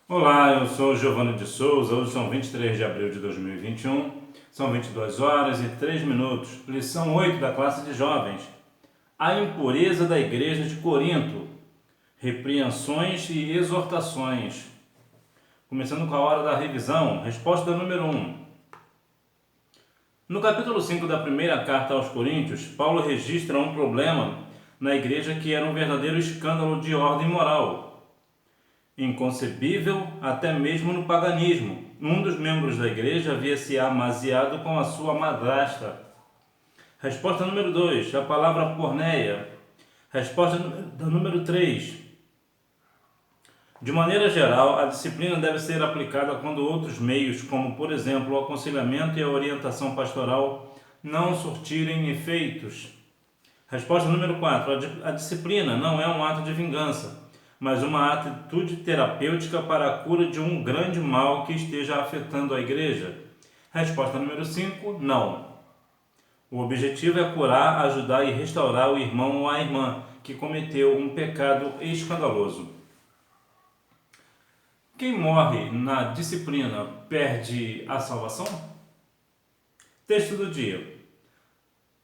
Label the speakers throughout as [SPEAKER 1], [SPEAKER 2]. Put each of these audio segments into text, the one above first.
[SPEAKER 1] Olá, eu sou Giovanni de Souza. Hoje são 23 de abril de 2021, são 22 horas e 3 minutos. Lição 8 da classe de jovens. A impureza da igreja de Corinto. Repreensões e exortações. Começando com a hora da revisão. Resposta número 1. No capítulo 5 da primeira carta aos Coríntios, Paulo registra um problema na igreja que era um verdadeiro escândalo de ordem moral, inconcebível até mesmo no paganismo. Um dos membros da igreja havia se amaziado com a sua madrasta. Resposta número 2, a palavra porneia. Resposta número 3. De maneira geral, a disciplina deve ser aplicada quando outros meios, como por exemplo o aconselhamento e a orientação pastoral, não surtirem efeitos. Resposta número 4. A disciplina não é um ato de vingança, mas uma atitude terapêutica para a cura de um grande mal que esteja afetando a igreja. Resposta número 5, não. O objetivo é curar, ajudar e restaurar o irmão ou a irmã que cometeu um pecado escandaloso. Quem morre na disciplina perde a salvação? Texto do dia.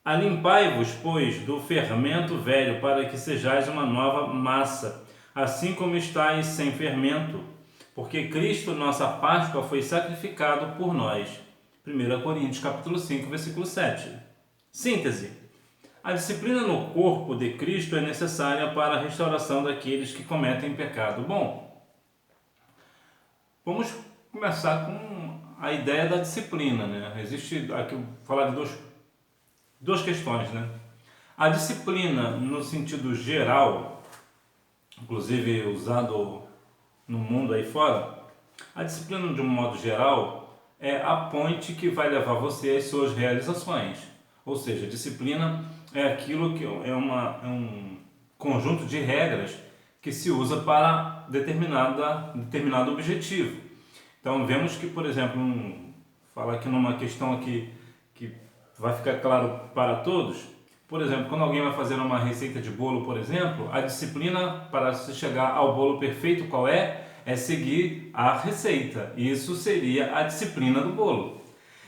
[SPEAKER 1] Alimpai-vos, pois, do fermento velho, para que sejais uma nova massa, assim como estáis sem fermento, porque Cristo, nossa Páscoa, foi sacrificado por nós. 1 Coríntios capítulo 5, versículo 7. Síntese. A disciplina no corpo de Cristo é necessária para a restauração daqueles que cometem pecado. Bom, vamos começar com a ideia da disciplina, né? Existe aqui, vou falar de duas questões, né? A disciplina no sentido geral, inclusive usado no mundo aí fora, a disciplina de um modo geral é a ponte que vai levar você às suas realizações. Ou seja, a disciplina é aquilo que é um conjunto de regras que se usa para determinado objetivo. Então vemos que, por exemplo, falar aqui numa questão aqui que vai ficar claro para todos. Por exemplo, quando alguém vai fazer uma receita de bolo, por exemplo, a disciplina para se chegar ao bolo perfeito, qual é? É seguir a receita. Isso seria a disciplina do bolo.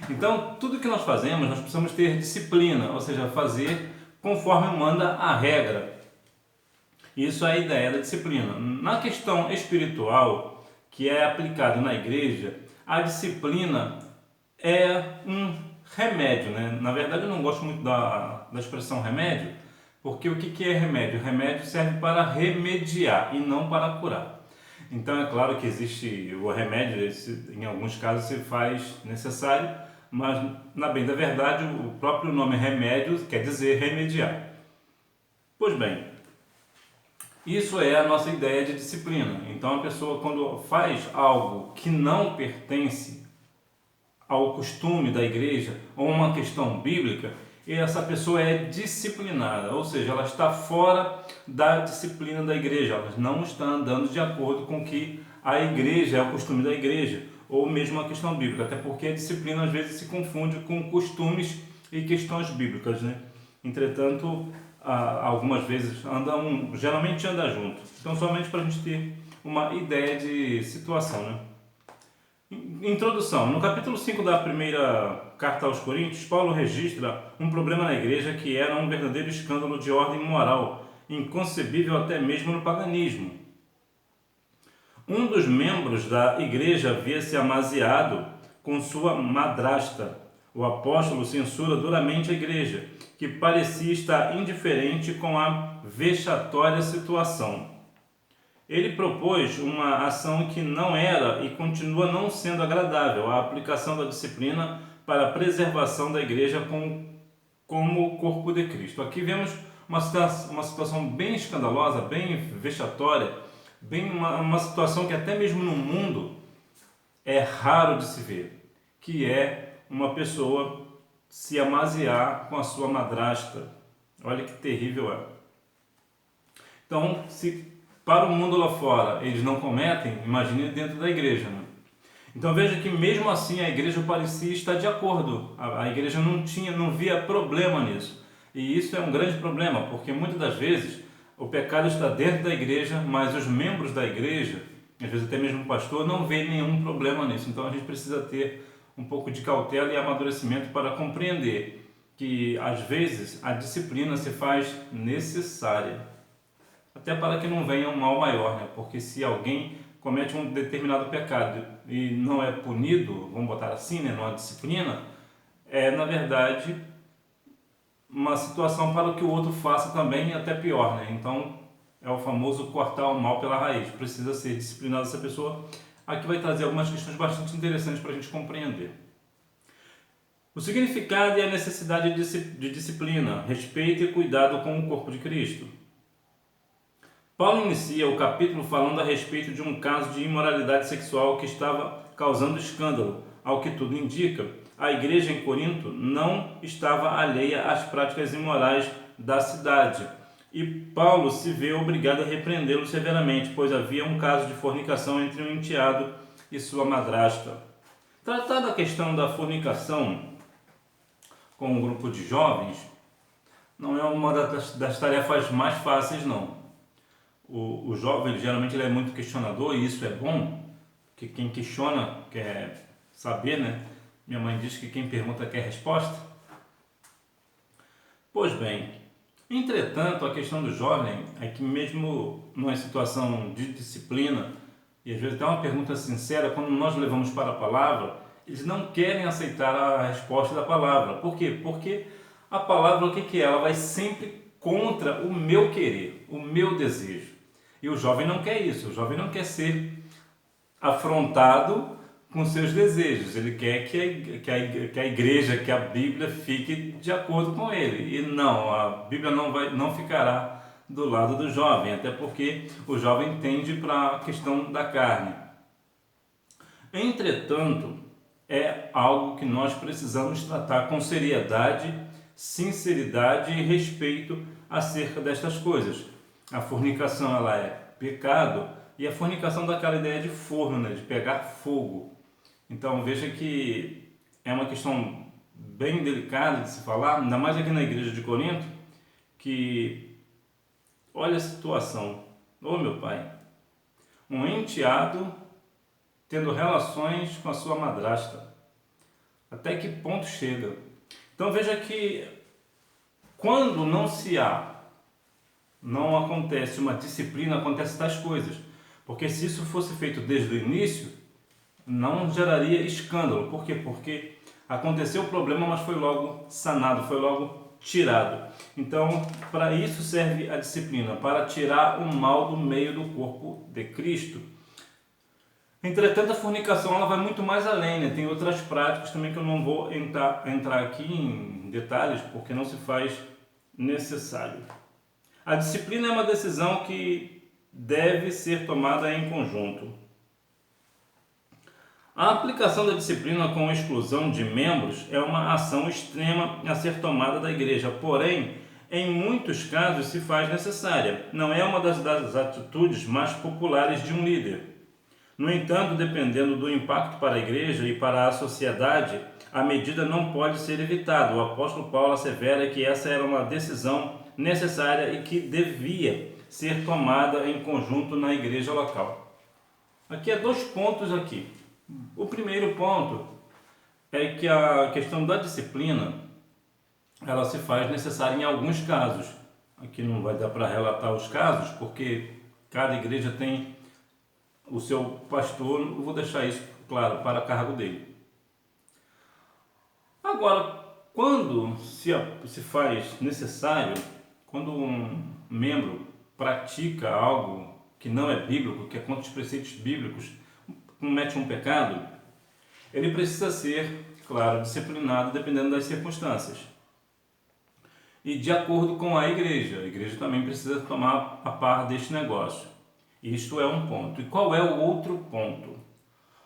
[SPEAKER 1] Então, tudo que nós fazemos, nós precisamos ter disciplina, ou seja, fazer conforme manda a regra. Isso é a ideia da disciplina. Na questão espiritual, que é aplicada na igreja, a disciplina é um remédio, né? Na verdade, eu não gosto muito da expressão remédio, porque o que é remédio? Remédio serve para remediar e não para curar. Então, é claro que existe o remédio, em alguns casos se faz necessário, mas, na bem da verdade, o próprio nome remédio quer dizer remediar. Pois bem, isso é a nossa ideia de disciplina. Então, a pessoa, quando faz algo que não pertence ao costume da igreja ou uma questão bíblica, essa pessoa é disciplinada, ou seja, ela está fora da disciplina da igreja, ela não está andando de acordo com o que a igreja é o costume da igreja, ou mesmo a questão bíblica, até porque a disciplina às vezes se confunde com costumes e questões bíblicas, né? Entretanto, algumas vezes geralmente anda junto. Então, somente para a gente ter uma ideia de situação, né? Introdução. No capítulo 5 da primeira carta aos Coríntios, Paulo registra um problema na igreja que era um verdadeiro escândalo de ordem moral, inconcebível até mesmo no paganismo. Um dos membros da igreja havia se amaziado com sua madrasta. O apóstolo censura duramente a igreja, que parecia estar indiferente com a vexatória situação. Ele propôs uma ação que não era e continua não sendo agradável, a aplicação da disciplina para a preservação da igreja como o corpo de Cristo. Aqui vemos uma situação bem escandalosa, bem vexatória, uma situação que até mesmo no mundo é raro de se ver, que é uma pessoa se amaziar com a sua madrasta. Olha que terrível é. Então, se para o mundo lá fora eles não cometem, imagine dentro da igreja, né? Então veja que mesmo assim a igreja parecia estar de acordo, a igreja não via problema nisso. E isso é um grande problema, porque muitas das vezes o pecado está dentro da igreja, mas os membros da igreja às vezes até mesmo o pastor, não vê nenhum problema nisso. Então a gente precisa ter um pouco de cautela e amadurecimento para compreender que às vezes a disciplina se faz necessária, até para que não venha um mal maior, né? Porque se alguém comete um determinado pecado e não é punido, vamos botar assim, né, numa disciplina, é na verdade uma situação para que o outro faça também, até pior, né? Então é o famoso cortar o mal pela raiz. Precisa ser disciplinada essa pessoa. Aqui vai trazer algumas questões bastante interessantes para a gente compreender. O significado e a necessidade de disciplina, respeito e cuidado com o corpo de Cristo. Paulo inicia o capítulo falando a respeito de um caso de imoralidade sexual que estava causando escândalo. Ao que tudo indica, a igreja em Corinto não estava alheia às práticas imorais da cidade. E Paulo se vê obrigado a repreendê-lo severamente, pois havia um caso de fornicação entre um enteado e sua madrasta. Tratar da questão da fornicação com um grupo de jovens não é uma das tarefas mais fáceis, não. O jovem geralmente ele é muito questionador e isso é bom, porque quem questiona quer saber, né? Minha mãe diz que quem pergunta quer resposta. Pois bem, entretanto, a questão do jovem é que mesmo numa situação de disciplina, e às vezes até uma pergunta sincera, quando nós levamos para a palavra, eles não querem aceitar a resposta da palavra. Por quê? Porque a palavra, o que é? Ela vai sempre contra o meu querer, o meu desejo. E o jovem não quer isso, o jovem não quer ser afrontado com seus desejos, ele quer que a igreja, que a Bíblia fique de acordo com ele. E não, a Bíblia não ficará do lado do jovem, até porque o jovem tende para a questão da carne. Entretanto, é algo que nós precisamos tratar com seriedade, sinceridade e respeito acerca destas coisas. A fornicação ela é pecado e a fornicação dá aquela ideia de forno, né, de pegar fogo. Então veja que é uma questão bem delicada de se falar, ainda mais aqui na igreja de Corinto, que olha a situação. Ô meu pai, um enteado tendo relações com a sua madrasta. Até que ponto chega? Então veja que quando não acontece uma disciplina, acontecem tais coisas. Porque se isso fosse feito desde o início, não geraria escândalo. Por quê? Porque aconteceu o problema, mas foi logo sanado, foi logo tirado. Então, para isso serve a disciplina, para tirar o mal do meio do corpo de Cristo. Entretanto, a fornicação ela vai muito mais além, né? Tem outras práticas também que eu não vou entrar aqui em detalhes, porque não se faz necessário. A disciplina é uma decisão que deve ser tomada em conjunto. A aplicação da disciplina com exclusão de membros é uma ação extrema a ser tomada da igreja, porém, em muitos casos se faz necessária. Não é uma das atitudes mais populares de um líder. No entanto, dependendo do impacto para a igreja e para a sociedade, a medida não pode ser evitada. O apóstolo Paulo assevera que essa era uma decisão necessária e que devia ser tomada em conjunto na igreja local. Aqui há 2 pontos aqui. O primeiro ponto é que a questão da disciplina ela se faz necessária em alguns casos. Aqui não vai dar para relatar os casos, porque cada igreja tem o seu pastor, eu vou deixar isso claro para cargo dele. Agora, quando se faz necessário, quando um membro pratica algo que não é bíblico, que é contra os preceitos bíblicos, comete um pecado, ele precisa ser, claro, disciplinado dependendo das circunstâncias. E de acordo com a igreja também precisa tomar a par deste negócio. Isto é um ponto. E qual é o outro ponto?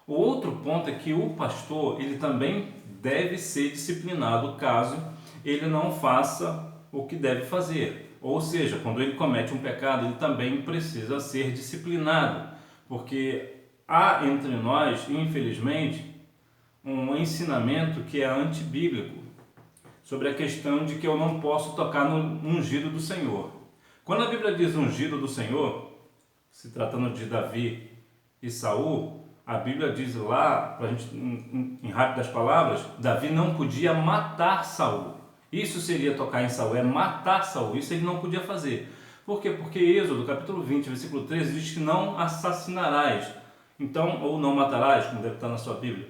[SPEAKER 1] O outro ponto é que o pastor ele também deve ser disciplinado caso ele não faça o que deve fazer. Ou seja, quando ele comete um pecado, ele também precisa ser disciplinado. Porque há entre nós, infelizmente, um ensinamento que é antibíblico sobre a questão de que eu não posso tocar no ungido do Senhor. Quando a Bíblia diz ungido do Senhor, se tratando de Davi e Saul, a Bíblia diz lá, pra gente, em rápidas palavras, Davi não podia matar Saul. Isso seria tocar em Saul, é matar Saul. Isso ele não podia fazer. Por quê? Porque Êxodo, capítulo 20, versículo 13, diz que não assassinarás. Então, ou não matarás, como deve estar na sua Bíblia.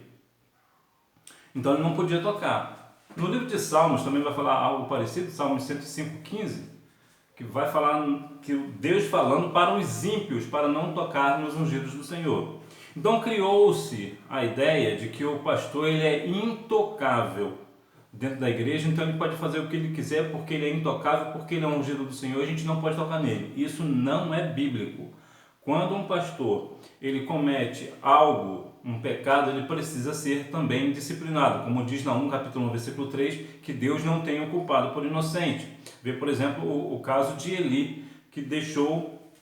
[SPEAKER 1] Então ele não podia tocar. No livro de Salmos também vai falar algo parecido, Salmos 105:15, que vai falar que Deus falando para os ímpios, para não tocar nos ungidos do Senhor. Então criou-se a ideia de que o pastor ele é intocável dentro da igreja, então ele pode fazer o que ele quiser porque ele é intocável, porque ele é ungido do Senhor, a gente não pode tocar nele. Isso não é bíblico. Quando um pastor ele comete algo, um pecado, ele precisa ser também disciplinado, como diz Naum, capítulo 1, versículo 3, que Deus não tem o culpado por inocente. Vê, por exemplo, o caso de Eli, que deixou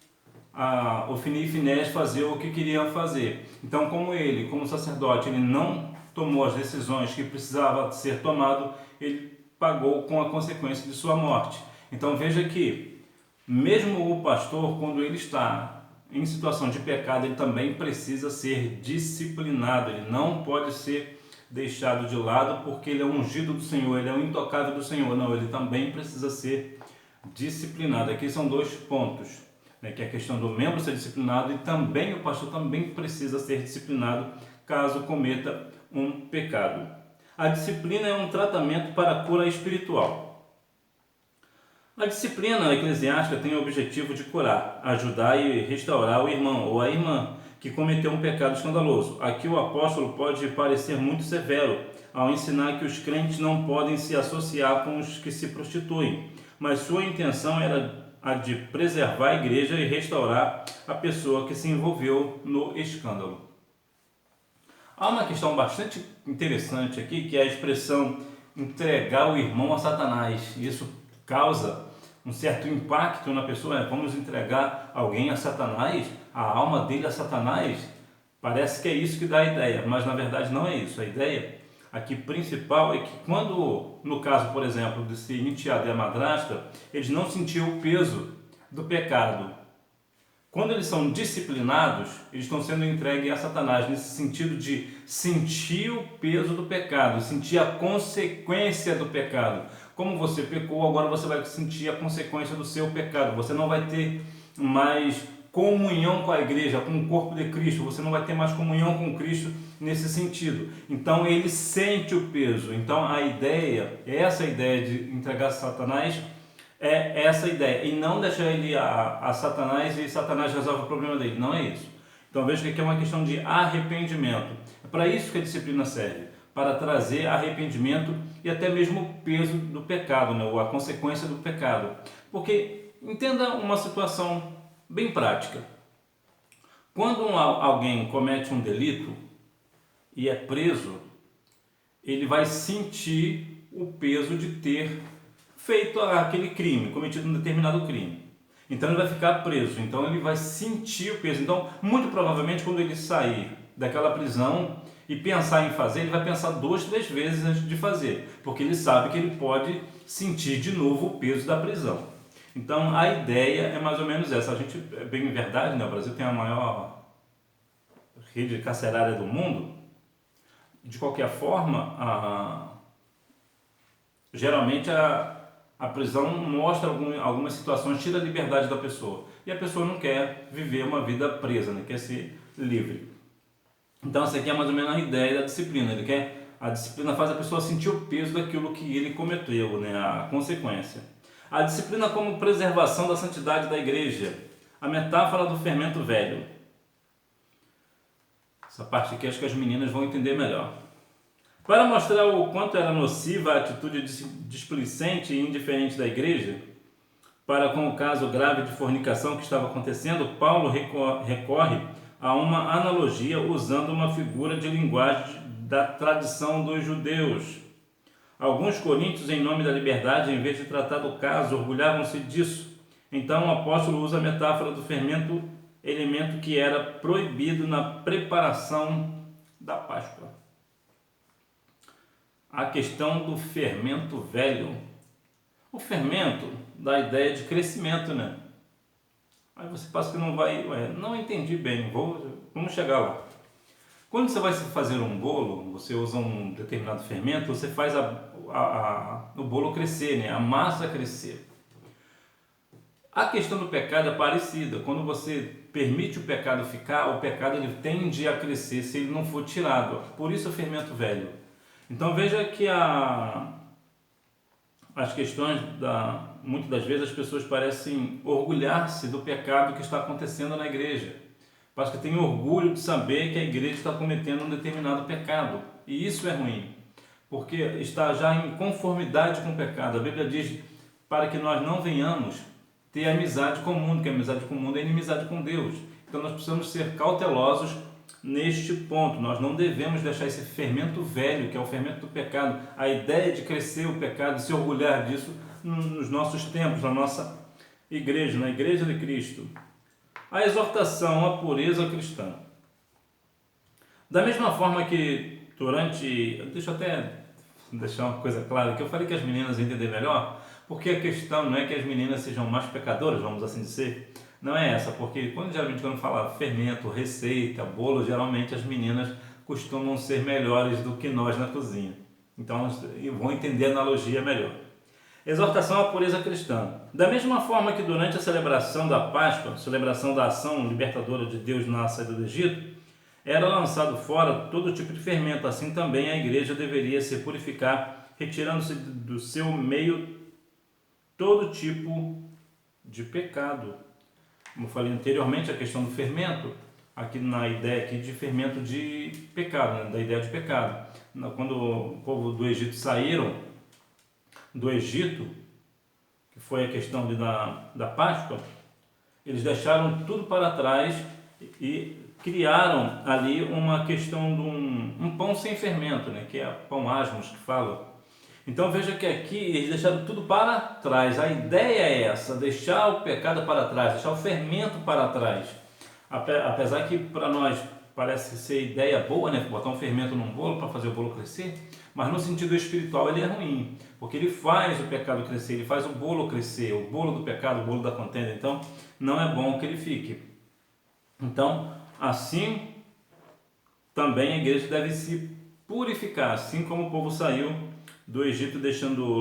[SPEAKER 1] Ofni e Finés fazer o que queriam fazer. Então, como ele, como sacerdote, ele não tomou as decisões que precisava ser tomado, ele pagou com a consequência de sua morte. Então, veja que, mesmo o pastor, quando ele está em situação de pecado, ele também precisa ser disciplinado, ele não pode ser deixado de lado porque ele é ungido do Senhor, ele é o intocável do Senhor, não, ele também precisa ser disciplinado. Aqui são dois pontos, né, que é a questão do membro ser disciplinado e também o pastor também precisa ser disciplinado caso cometa um pecado. A disciplina é um tratamento para a cura espiritual. A disciplina eclesiástica tem o objetivo de curar, ajudar e restaurar o irmão ou a irmã que cometeu um pecado escandaloso. Aqui o apóstolo pode parecer muito severo ao ensinar que os crentes não podem se associar com os que se prostituem, mas sua intenção era a de preservar a igreja e restaurar a pessoa que se envolveu no escândalo. Há uma questão bastante interessante aqui, que é a expressão entregar o irmão a Satanás. Isso causa um certo impacto na pessoa. Vamos entregar alguém a Satanás, a alma dele a Satanás? Parece que é isso que dá a ideia, mas na verdade não é isso. A ideia aqui principal é que quando, no caso, por exemplo, desse enteado e a madrasta, eles não sentiam o peso do pecado. Quando eles são disciplinados, eles estão sendo entregues a Satanás, nesse sentido de sentir o peso do pecado, sentir a consequência do pecado. Como você pecou, agora você vai sentir a consequência do seu pecado. Você não vai ter mais comunhão com a igreja, com o corpo de Cristo. Você não vai ter mais comunhão com Cristo nesse sentido. Então ele sente o peso. Então a ideia, essa ideia de entregar a Satanás, é essa ideia, e não deixar ele a Satanás e Satanás resolve o problema dele, não é isso. Então veja que aqui é uma questão de arrependimento. É para isso que a disciplina serve, para trazer arrependimento e até mesmo o peso do pecado, né? Ou a consequência do pecado. Porque entenda uma situação bem prática. Quando alguém comete um delito e é preso, ele vai sentir o peso de ter feito aquele crime, cometido um determinado crime. Então ele vai ficar preso, então ele vai sentir o peso. Então, muito provavelmente, quando ele sair daquela prisão e pensar em fazer, ele vai pensar 2, 3 vezes antes de fazer, porque ele sabe que ele pode sentir de novo o peso da prisão. Então a ideia é mais ou menos essa. A gente, bem verdade, né? O Brasil tem a maior rede carcerária do mundo. De qualquer forma, geralmente a prisão mostra algumas situações, tira a liberdade da pessoa. E a pessoa não quer viver uma vida presa, né? Quer ser livre. Então essa aqui é mais ou menos a ideia da disciplina. A disciplina faz a pessoa sentir o peso daquilo que ele cometeu, né? A consequência. A disciplina como preservação da santidade da igreja. A metáfora do fermento velho. Essa parte aqui acho que as meninas vão entender melhor. Para mostrar o quanto era nociva a atitude displicente e indiferente da igreja, para com o caso grave de fornicação que estava acontecendo, Paulo recorre a uma analogia usando uma figura de linguagem da tradição dos judeus. Alguns coríntios, em nome da liberdade, em vez de tratar do caso, orgulhavam-se disso. Então o apóstolo usa a metáfora do fermento, elemento que era proibido na preparação da Páscoa. A questão do fermento velho. O fermento dá a ideia de crescimento, né? Aí você passa que não vai, não entendi bem, vamos chegar lá. Quando você vai fazer um bolo, você usa um determinado fermento, você faz o bolo crescer, né? A massa crescer. A questão do pecado é parecida. Quando você permite o pecado ficar, o pecado ele tende a crescer se ele não for tirado. Por isso o fermento velho. Então veja que as questões, muitas das vezes as pessoas parecem orgulhar-se do pecado que está acontecendo na igreja. Parece que tem orgulho de saber que a igreja está cometendo um determinado pecado. E isso é ruim, porque está já em conformidade com o pecado. A Bíblia diz para que nós não venhamos ter amizade com o mundo, que a amizade com o mundo é inimizade com Deus. Então nós precisamos ser cautelosos neste ponto. Nós não devemos deixar esse fermento velho, que é o fermento do pecado, a ideia de crescer o pecado, se orgulhar disso nos nossos tempos, na nossa igreja, na igreja de Cristo. A exortação à pureza cristã. Da mesma forma que deixa eu até deixar uma coisa clara, que eu falei que as meninas entendem melhor, porque a questão não é que as meninas sejam mais pecadoras, vamos assim dizer, não é essa, porque geralmente quando fala fermento, receita, bolo, geralmente as meninas costumam ser melhores do que nós na cozinha. Então elas vão entender a analogia melhor. Exortação à pureza cristã. Da mesma forma que durante a celebração da Páscoa, celebração da ação libertadora de Deus na saída do Egito, era lançado fora todo tipo de fermento, assim também a igreja deveria se purificar, retirando-se do seu meio todo tipo de pecado. Como eu falei anteriormente, a questão do fermento, aqui na ideia aqui de fermento de pecado, né? Da ideia de pecado. Quando o povo do Egito saíram do Egito, que foi a questão da Páscoa, eles deixaram tudo para trás e criaram ali uma questão de um pão sem fermento, né? Que é pão asmos que fala. Então veja que aqui eles deixaram tudo para trás. A ideia é essa, deixar o pecado para trás, deixar o fermento para trás. Apesar que para nós parece ser ideia boa, né? Botar um fermento num bolo para fazer o bolo crescer, mas no sentido espiritual ele é ruim, porque ele faz o pecado crescer, ele faz o bolo crescer, o bolo do pecado, o bolo da contenda. Então não é bom que ele fique. Então assim também a igreja deve se purificar, assim como o povo saiu do Egito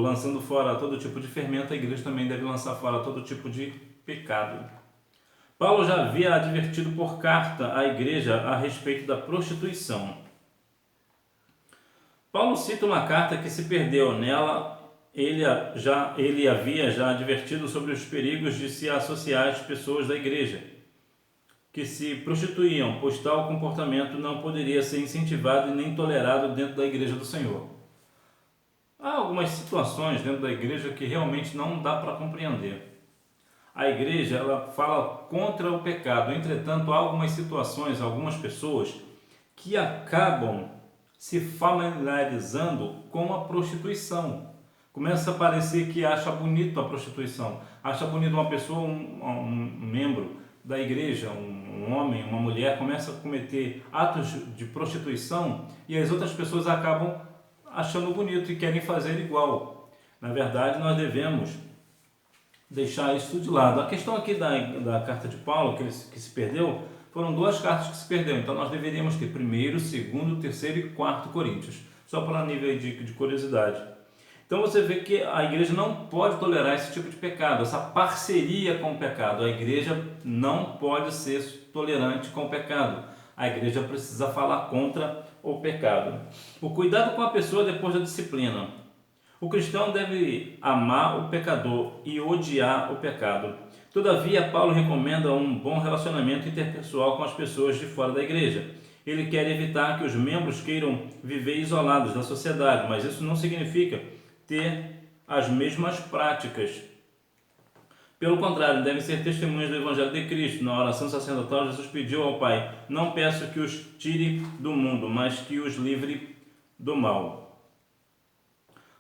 [SPEAKER 1] lançando fora todo tipo de fermento, a igreja também deve lançar fora todo tipo de pecado. Paulo já havia advertido por carta à igreja a respeito da prostituição. Paulo cita uma carta que se perdeu. Nela, ele havia já advertido sobre os perigos de se associar às pessoas da igreja que se prostituíam, pois tal comportamento não poderia ser incentivado e nem tolerado dentro da igreja do Senhor. Há algumas situações dentro da igreja que realmente não dá para compreender. A igreja ela fala contra o pecado, entretanto há algumas situações, algumas pessoas que acabam se familiarizando com a prostituição. Começa a parecer que acha bonito a prostituição, acha bonito uma pessoa, um membro da igreja, um homem, uma mulher, começa a cometer atos de prostituição e as outras pessoas acabam achando bonito e querem fazer igual. Na verdade, nós devemos deixar isso de lado. A questão aqui da carta de Paulo, que se perdeu, foram duas cartas que se perderam. Então, nós deveríamos ter 1º, 2º, 3º e 4º Coríntios, só para nível de curiosidade. Então, você vê que a igreja não pode tolerar esse tipo de pecado, essa parceria com o pecado. A igreja não pode ser tolerante com o pecado. A igreja precisa falar contra o pecado. O cuidado com a pessoa depois da disciplina. O cristão deve amar o pecador e odiar o pecado. Todavia, Paulo recomenda um bom relacionamento interpessoal com as pessoas de fora da igreja. Ele quer evitar que os membros queiram viver isolados da sociedade, mas isso não significa ter as mesmas práticas. Pelo contrário, devem ser testemunhas do Evangelho de Cristo. Na oração sacerdotal, Jesus pediu ao Pai: não peço que os tire do mundo, mas que os livre do mal.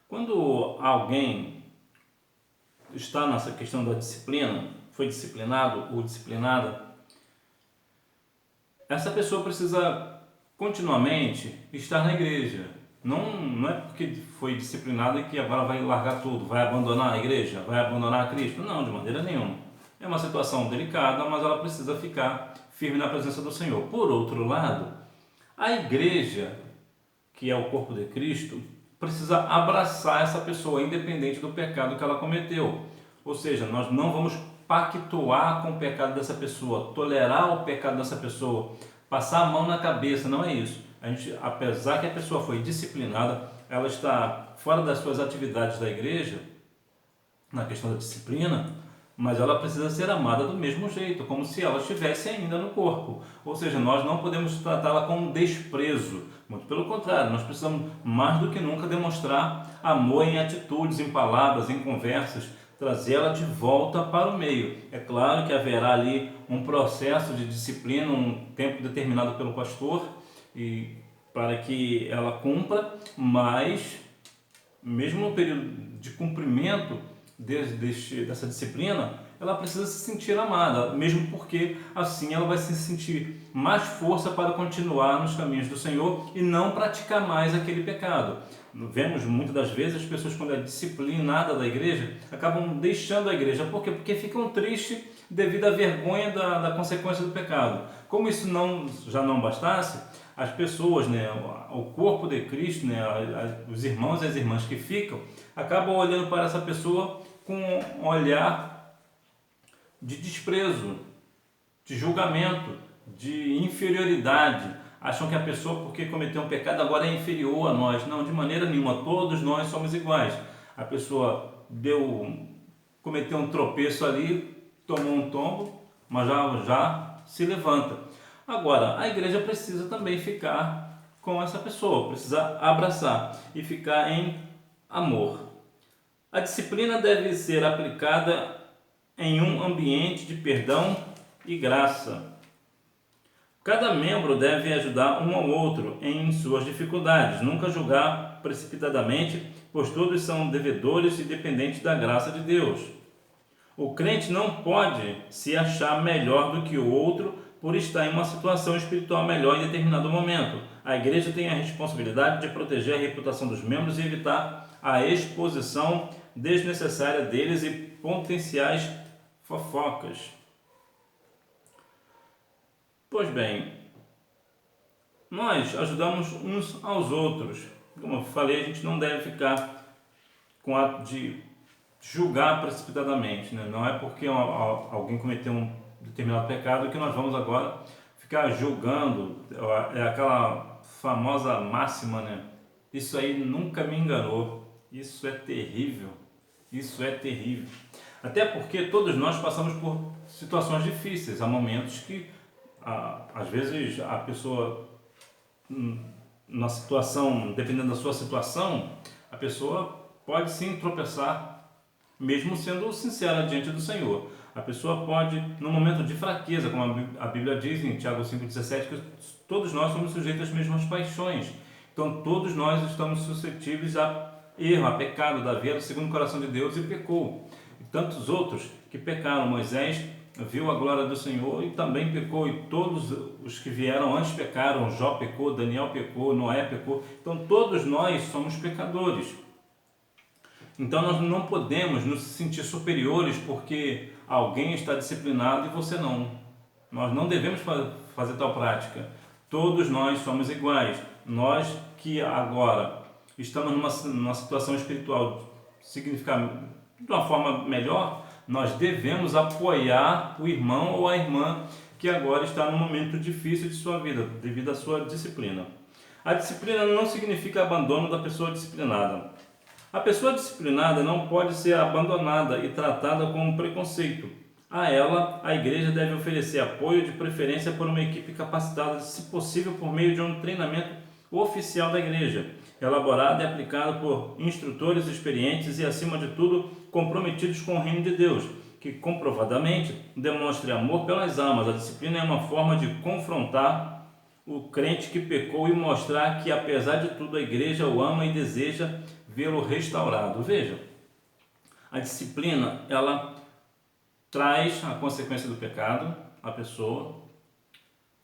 [SPEAKER 1] Quando alguém está nessa questão da disciplina, foi disciplinado ou disciplinada, essa pessoa precisa continuamente estar na igreja. Não é porque foi disciplinado que agora vai largar tudo, vai abandonar a igreja, vai abandonar a Cristo. Não, de maneira nenhuma. É uma situação delicada, mas ela precisa ficar firme na presença do Senhor. Por outro lado, a igreja, que é o corpo de Cristo, precisa abraçar essa pessoa, independente do pecado que ela cometeu. Ou seja, nós não vamos pactuar com o pecado dessa pessoa, tolerar o pecado dessa pessoa, passar a mão na cabeça, não é isso. A gente, apesar que a pessoa foi disciplinada, ela está fora das suas atividades da igreja, na questão da disciplina, mas ela precisa ser amada do mesmo jeito, como se ela estivesse ainda no corpo. Ou seja, nós não podemos tratá-la com desprezo, muito pelo contrário, nós precisamos mais do que nunca demonstrar amor em atitudes, em palavras, em conversas, trazê-la de volta para o meio. É claro que haverá ali um processo de disciplina, um tempo determinado pelo pastor, e para que ela cumpra, mas mesmo no período de cumprimento dessa disciplina, ela precisa se sentir amada, mesmo porque assim ela vai se sentir mais força para continuar nos caminhos do Senhor e não praticar mais aquele pecado. Vemos muitas das vezes as pessoas, quando é disciplinada da igreja, acabam deixando a igreja. Por quê? Porque ficam tristes devido à vergonha da consequência do pecado. Como isso já não bastasse, as pessoas, o corpo de Cristo, os irmãos e as irmãs que ficam, acabam olhando para essa pessoa com um olhar de desprezo, de julgamento, de inferioridade. Acham que a pessoa, porque cometeu um pecado, agora é inferior a nós. Não, de maneira nenhuma, todos nós somos iguais. A pessoa cometeu um tropeço ali, tomou um tombo, mas já se levanta. Agora, a igreja precisa também ficar com essa pessoa, precisa abraçar e ficar em amor. A disciplina deve ser aplicada em um ambiente de perdão e graça. Cada membro deve ajudar um ao outro em suas dificuldades, nunca julgar precipitadamente, pois todos são devedores e dependentes da graça de Deus. O crente não pode se achar melhor do que o outro por estar em uma situação espiritual melhor em determinado momento. A igreja tem a responsabilidade de proteger a reputação dos membros e evitar a exposição desnecessária deles e potenciais fofocas. Pois bem, nós ajudamos uns aos outros. Como eu falei, a gente não deve ficar com ato de julgar precipitadamente, Não é porque alguém cometeu um determinado pecado que nós vamos agora ficar julgando. É aquela famosa máxima, Isso aí nunca me enganou. Isso é terrível. Isso é terrível. Até porque todos nós passamos por situações difíceis. Há momentos que, às vezes, a pessoa, na situação, dependendo da sua situação, a pessoa pode sim tropeçar, mesmo sendo sincera diante do Senhor. A pessoa pode, no momento de fraqueza, como a Bíblia diz em Tiago 5,17, que todos nós somos sujeitos às mesmas paixões. Então, todos nós estamos suscetíveis a erro, a pecado. Davi era segundo o coração de Deus e pecou. E tantos outros que pecaram. Moisés viu a glória do Senhor e também pecou. E todos os que vieram antes pecaram. Jó pecou, Daniel pecou, Noé pecou. Então, todos nós somos pecadores. Então, nós não podemos nos sentir superiores porque alguém está disciplinado e você não. Nós não devemos fazer tal prática. Todos nós somos iguais. Nós que agora estamos numa situação espiritual significativa, de uma forma melhor, nós devemos apoiar o irmão ou a irmã que agora está num momento difícil de sua vida, devido à sua disciplina. A disciplina não significa abandono da pessoa disciplinada. A pessoa disciplinada não pode ser abandonada e tratada como preconceito. A ela, a igreja deve oferecer apoio, de preferência por uma equipe capacitada, se possível por meio de um treinamento oficial da igreja, elaborado e aplicado por instrutores experientes e, acima de tudo, comprometidos com o reino de Deus, que comprovadamente demonstre amor pelas almas. A disciplina é uma forma de confrontar o crente que pecou e mostrar que, apesar de tudo, a igreja o ama e deseja vê-lo restaurado. Veja, a disciplina, ela traz a consequência do pecado à pessoa,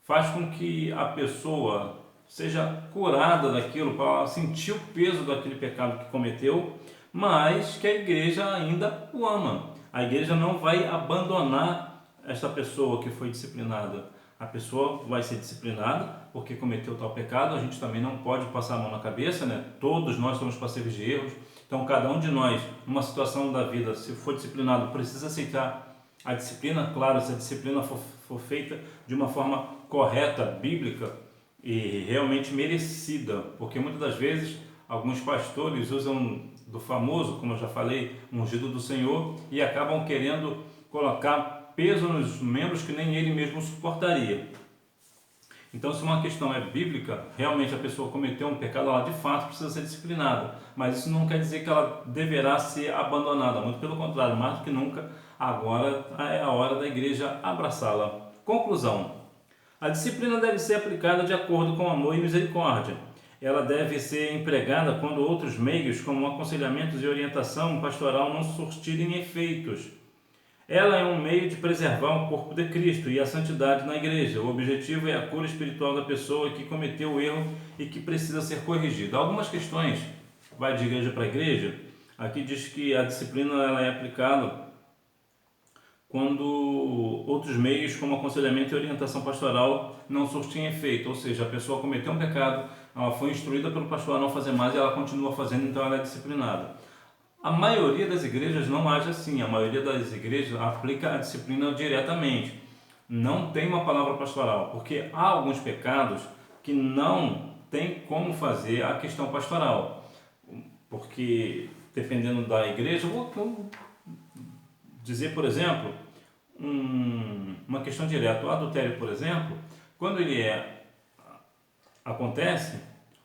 [SPEAKER 1] faz com que a pessoa seja curada daquilo, para sentir o peso daquele pecado que cometeu, mas que a igreja ainda o ama. A igreja não vai abandonar esta pessoa que foi disciplinada. A pessoa vai ser disciplinada porque cometeu tal pecado. A gente também não pode passar a mão na cabeça, né? Todos nós somos passíveis de erros. Então, cada um de nós, numa situação da vida, se for disciplinado, precisa aceitar a disciplina. Claro, se a disciplina for feita de uma forma correta, bíblica e realmente merecida, porque muitas das vezes alguns pastores usam do famoso, como eu já falei, ungido do Senhor, e acabam querendo colocar peso nos membros que nem ele mesmo suportaria. Então, se uma questão é bíblica, realmente a pessoa cometeu um pecado, ela de fato precisa ser disciplinada, mas isso não quer dizer que ela deverá ser abandonada, muito pelo contrário, mais do que nunca, agora é a hora da igreja abraçá-la. Conclusão: a disciplina deve ser aplicada de acordo com amor e misericórdia. Ela deve ser empregada quando outros meios, como aconselhamentos e orientação pastoral, não surtirem efeitos. Ela é um meio de preservar o corpo de Cristo e a santidade na igreja. O objetivo é a cura espiritual da pessoa que cometeu o erro e que precisa ser corrigida. Algumas questões, vai de igreja para igreja, aqui diz que a disciplina ela é aplicada quando outros meios, como aconselhamento e orientação pastoral, não surtem efeito. Ou seja, a pessoa cometeu um pecado, ela foi instruída pelo pastor a não fazer mais e ela continua fazendo, então ela é disciplinada. A maioria das igrejas não age assim, a maioria das igrejas aplica a disciplina diretamente. Não tem uma palavra pastoral, porque há alguns pecados que não tem como fazer a questão pastoral. Porque, dependendo da igreja, vou dizer, por exemplo, uma questão direta. O adultério, por exemplo, quando ele acontece,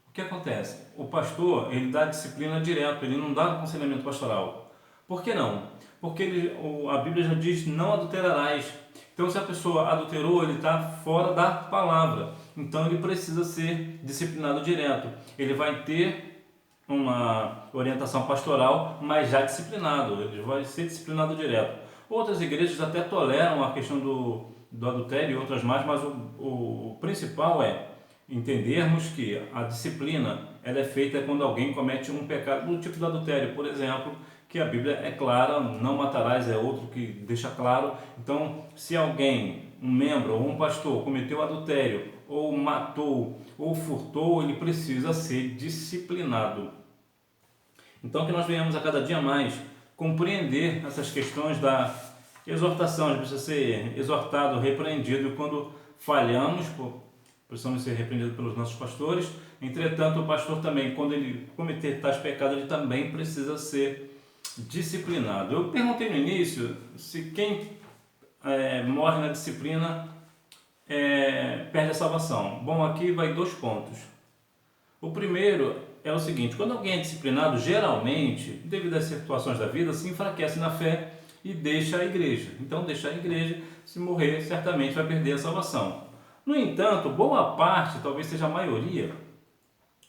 [SPEAKER 1] o que acontece? O pastor, ele dá disciplina direto, ele não dá aconselhamento pastoral. Por que não? Porque a Bíblia já diz, não adulterarás. Então, se a pessoa adulterou, ele está fora da palavra. Então, ele precisa ser disciplinado direto. Ele vai ter uma orientação pastoral, mas já disciplinado. Ele vai ser disciplinado direto. Outras igrejas até toleram a questão do adultério e outras mais, mas o principal é entendermos que a disciplina ela é feita quando alguém comete um pecado do tipo do adultério, por exemplo, que a Bíblia é clara, não matarás é outro que deixa claro. Então, se alguém, um membro ou um pastor cometeu adultério, ou matou, ou furtou, ele precisa ser disciplinado. Então, que nós venhamos a cada dia mais compreender essas questões da exortação. A gente precisa ser exortado, repreendido quando falhamos, precisamos ser repreendidos pelos nossos pastores. Entretanto, o pastor também, quando ele cometer tais pecados, ele também precisa ser disciplinado. Eu perguntei no início se quem morre na disciplina perde a salvação. Bom, aqui vai 2 pontos. O primeiro é o seguinte: quando alguém é disciplinado, geralmente, devido às situações da vida, se enfraquece na fé e deixa a igreja. Então, deixar a igreja, se morrer, certamente vai perder a salvação. No entanto, boa parte, talvez seja a maioria,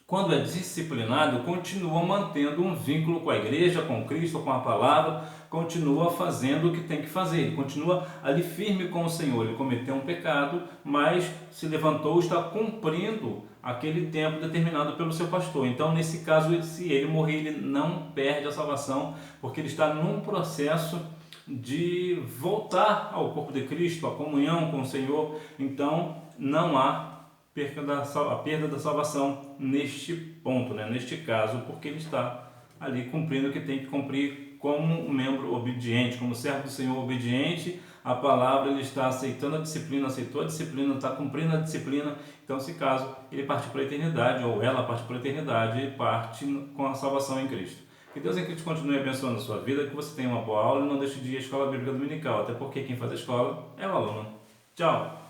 [SPEAKER 1] quando é disciplinado, continua mantendo um vínculo com a igreja, com Cristo, com a palavra, continua fazendo o que tem que fazer, ele continua ali firme com o Senhor. Ele cometeu um pecado, mas se levantou, está cumprindo aquele tempo determinado pelo seu pastor. Então, nesse caso, se ele morrer, ele não perde a salvação, porque ele está num processo de voltar ao corpo de Cristo, à comunhão com o Senhor. Então, não há a perda da salvação neste ponto, neste caso, porque ele está ali cumprindo o que tem que cumprir como um membro obediente, como servo do Senhor obediente. A palavra, ele está aceitando a disciplina, aceitou a disciplina, está cumprindo a disciplina. Então, se caso ele parte para a eternidade, ou ela parte para a eternidade, parte com a salvação em Cristo. Que Deus em Cristo continue abençoando a sua vida, que você tenha uma boa aula e não deixe de ir à Escola Bíblica Dominical, até porque quem faz a escola é o aluno. Tchau!